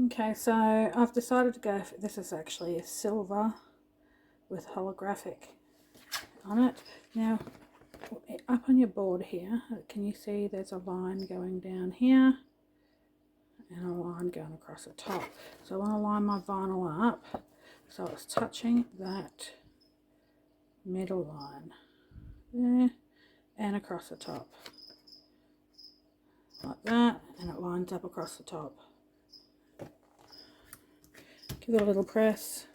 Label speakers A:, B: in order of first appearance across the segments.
A: Okay, so I've decided to go for, this is actually a silver with holographic on it. Now, up on your board here, can you see there's a line going down here and a line going across the top? So I want to line my vinyl up so it's touching that middle line there and across the top. Like that, and it lines up across the top. Give it a little press.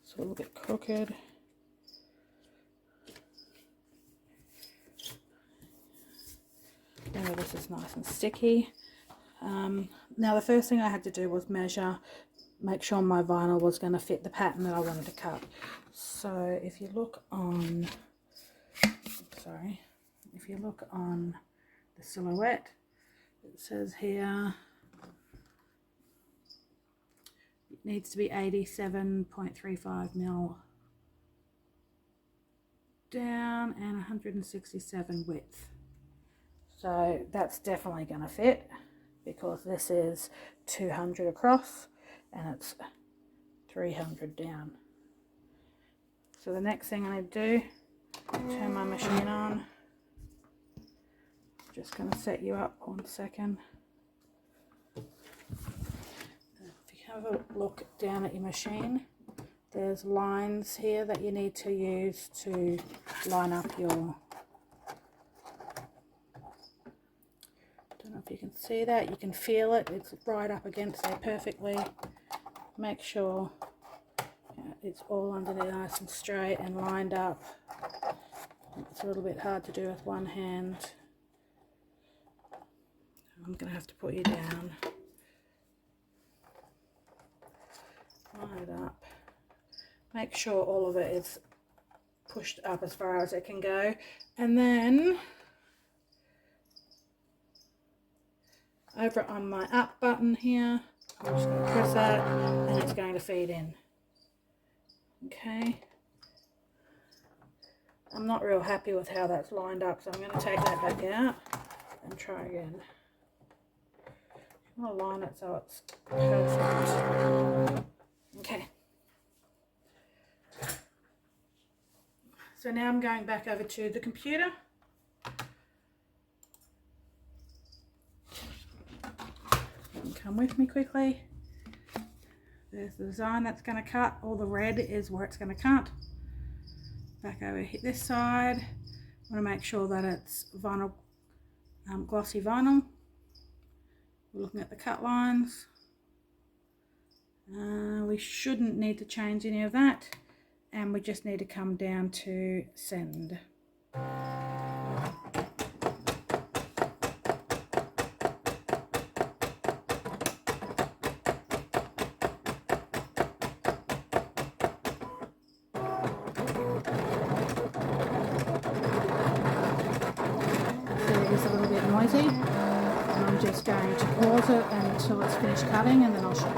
A: It's a little bit crooked. Now this is nice and sticky. Now the first thing I had to do was measure, make sure my vinyl was going to fit the pattern that I wanted to cut. So if you look on, if you look on the silhouette, it says here it needs to be 87.35 mil down and 167 width. So that's definitely going to fit because this is 200 across and it's 300 down. So the next thing I need to do, turn my machine on. Just going to set you up 1 second. If you have a look down at your machine, there's lines here that you need to use to line up your, don't know if you can see that, you can feel it, it's right up against there perfectly. Make sure it's all underneath nice and straight and lined up. It's a little bit hard to do with one hand. I'm going to have to put you down. Line it up. Make sure all of it is pushed up as far as it can go. And then over on my up button here, I'm just going to press that and it's going to feed in. Okay. I'm not real happy with how that's lined up, so I'm going to take that back out and try again. I'm going to line it so it's perfect. Okay. So now I'm going back over to the computer. Come with me quickly. There's the design that's going to cut. All the red is where it's going to cut. Back over here, this side. I want to make sure that it's vinyl, glossy vinyl. We're looking at the cut lines. We shouldn't need to change any of that, and we just need to come down to send. Noisy, and I'm just going to pause it until it's finished cutting and then I'll show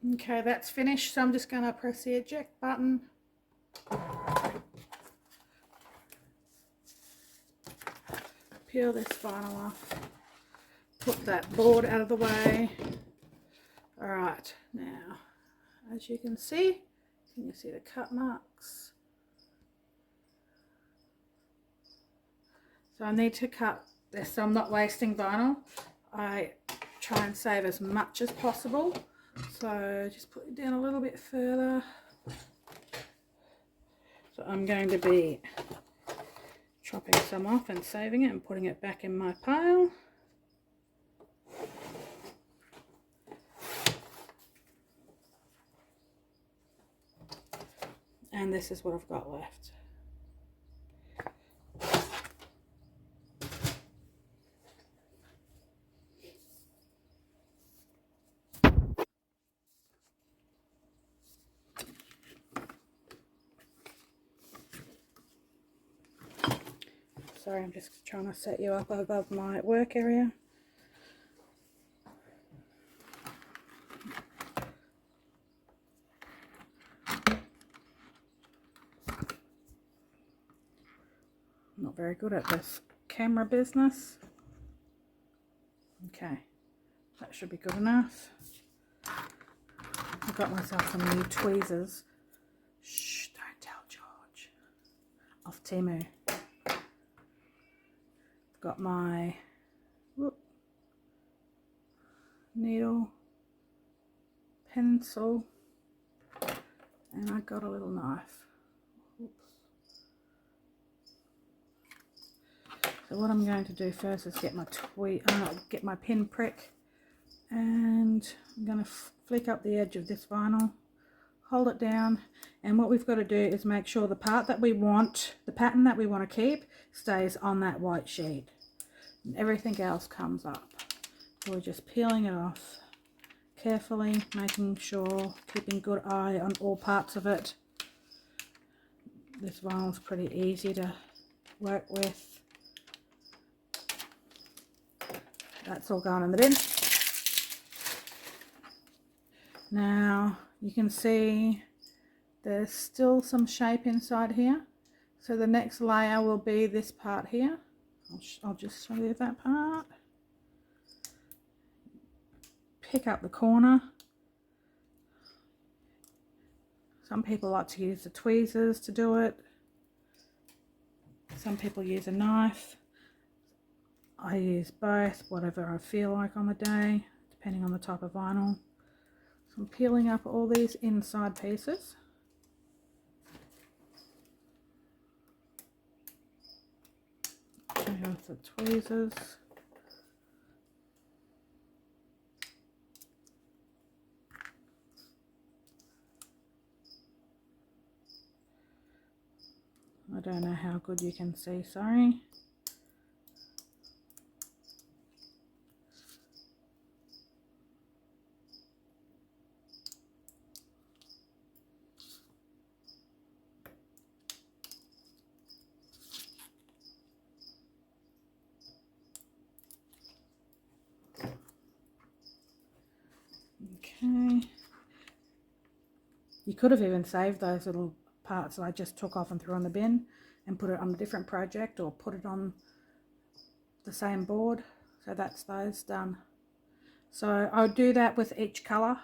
A: you. Okay, that's finished, so I'm just going to press the eject button. Peel this vinyl off, put that board out of the way. Alright, now as you can see the cut marks? So I need to cut this so I'm not wasting vinyl. I try and save as much as possible. So just put it down a little bit further. So I'm going to be chopping some off and saving it and putting it back in my pile. And this is what I've got left. Sorry, I'm just trying to set you up above my work area. I'm not very good at this camera business. Okay, that should be good enough. I got myself some new tweezers. Shh, don't tell George. Off Temu. Got my needle, pencil, and I got a little knife. Oops. So what I'm going to do first is get my pin prick, and I'm going to flick up the edge of this vinyl, hold it down, and what we've got to do is make sure the part that we want, the pattern that we want to keep, stays on that white sheet, and everything else comes up. So we're just peeling it off carefully, making sure, keeping good eye on all parts of it. This vinyl is pretty easy to work with. That's all gone in the bin. Now you can see there's still some shape inside here, so the next layer will be this part here. I'll just show you that part. Pick up the corner. Some people like to use the tweezers to do it. Some people use a knife. I use both, whatever I feel like on the day, depending on the type of vinyl. So I'm peeling up all these inside pieces. With the tweezers. I don't know how good you can see, sorry. Okay. You could have even saved those little parts that I just took off and threw in the bin and put it on a different project, or put it on the same board. So that's those done. So I'll do that with each colour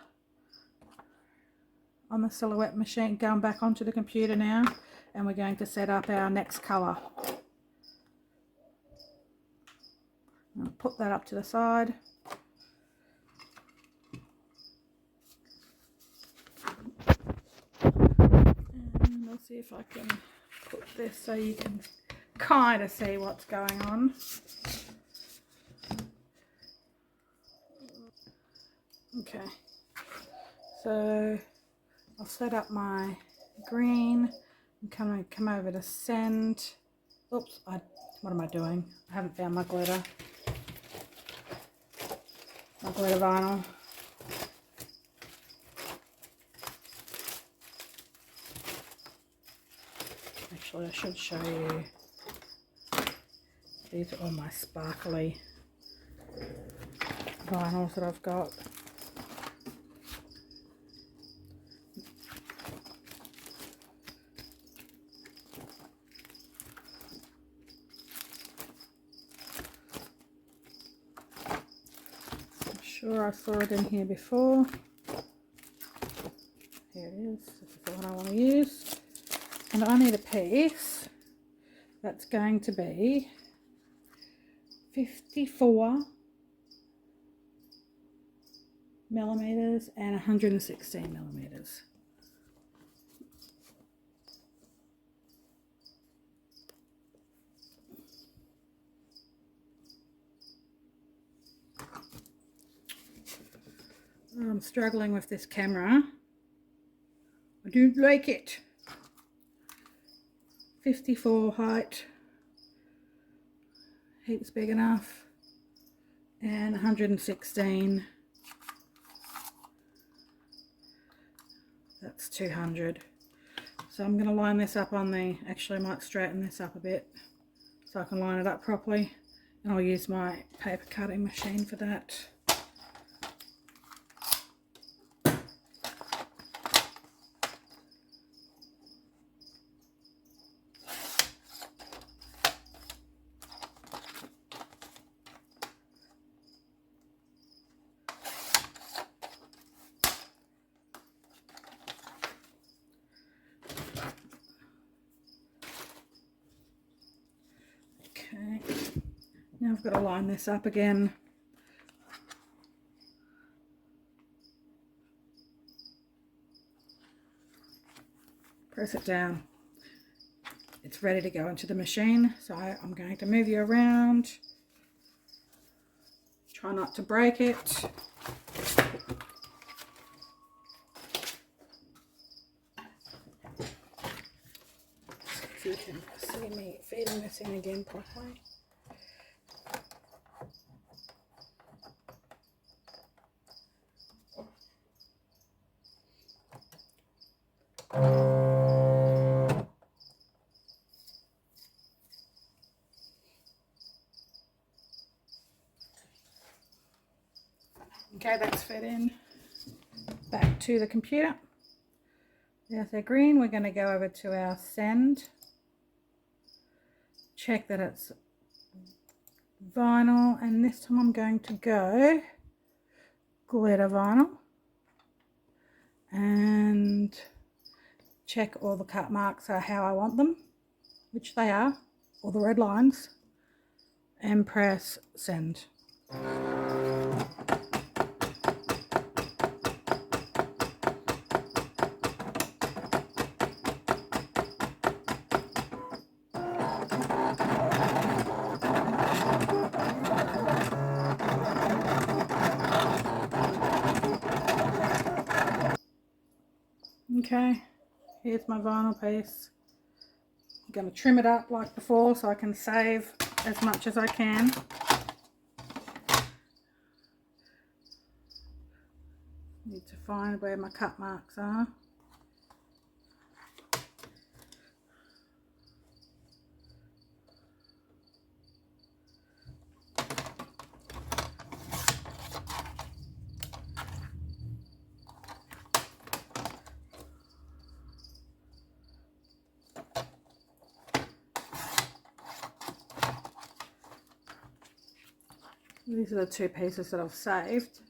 A: on the Silhouette machine. Going back onto the computer now, and we're going to set up our next colour. I'll put that up to the side. And I'll see if I can put this so you can kind of see what's going on. Okay, so I'll set up my green. I'm come over to send. Oops, what am I doing? I haven't found my glitter. My glitter vinyl. Actually, I should show you. These are all my sparkly vinyls that I've got. I'm sure I saw it in here before. Here it is. This is the one I want to use. And I need a piece that's going to be 54 millimeters and 116 millimeters. I'm struggling with this camera. I don't like it. 54 height, heaps big enough, and 116, that's 200. So I'm going to line this up on the, actually I might straighten this up a bit so I can line it up properly, and I'll use my paper cutting machine for that. Now I've got to line this up again. Press it down. It's ready to go into the machine. So I'm going to move you around. Try not to break it. See if you can see me feeding this in again properly. Okay, that's fed in. Back to the computer. There's our green. We're going to go over to our send. Check that it's vinyl, and this time I'm going to go glitter vinyl and check all the cut marks are how I want them, which they are, all the red lines, and press send. Okay, here's my vinyl piece. I'm going to trim it up like before so I can save as much as I can. Need to find where my cut marks are. These are the two pieces that I've saved,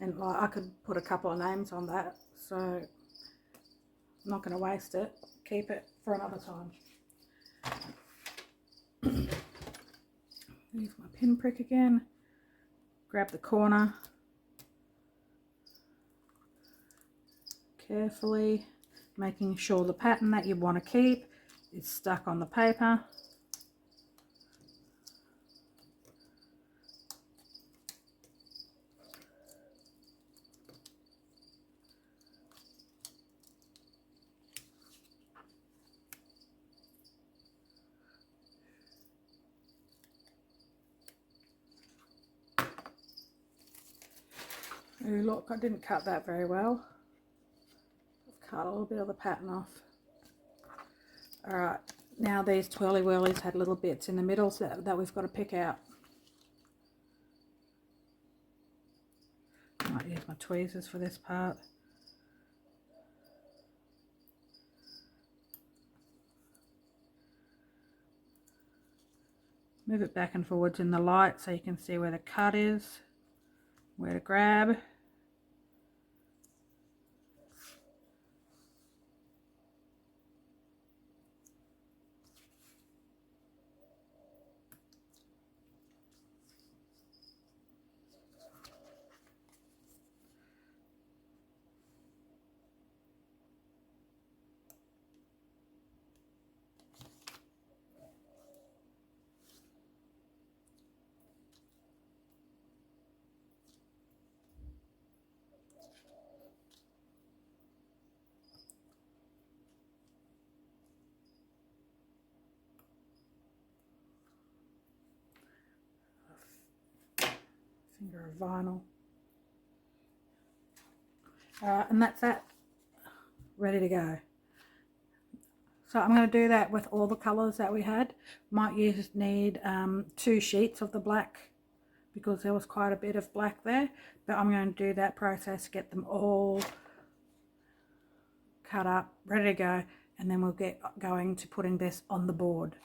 A: and I could put a couple of names on that, so I'm not going to waste it. Keep it for another time. Use my pinprick again, grab the corner carefully, making sure the pattern that you want to keep is stuck on the paper. Oh look, I didn't cut that very well. I've cut a little bit of the pattern off. Alright, now these twirly whirlies had little bits in the middle that we've got to pick out. I might use my tweezers for this part. Move it back and forwards in the light so you can see where the cut is, where to grab. Finger of vinyl. And that's that, ready to go. So I'm going to do that with all the colours that we had. Might need 2 sheets of the black because there was quite a bit of black there, but I'm going to do that process, get them all cut up, ready to go, and then we'll get going to putting this on the board.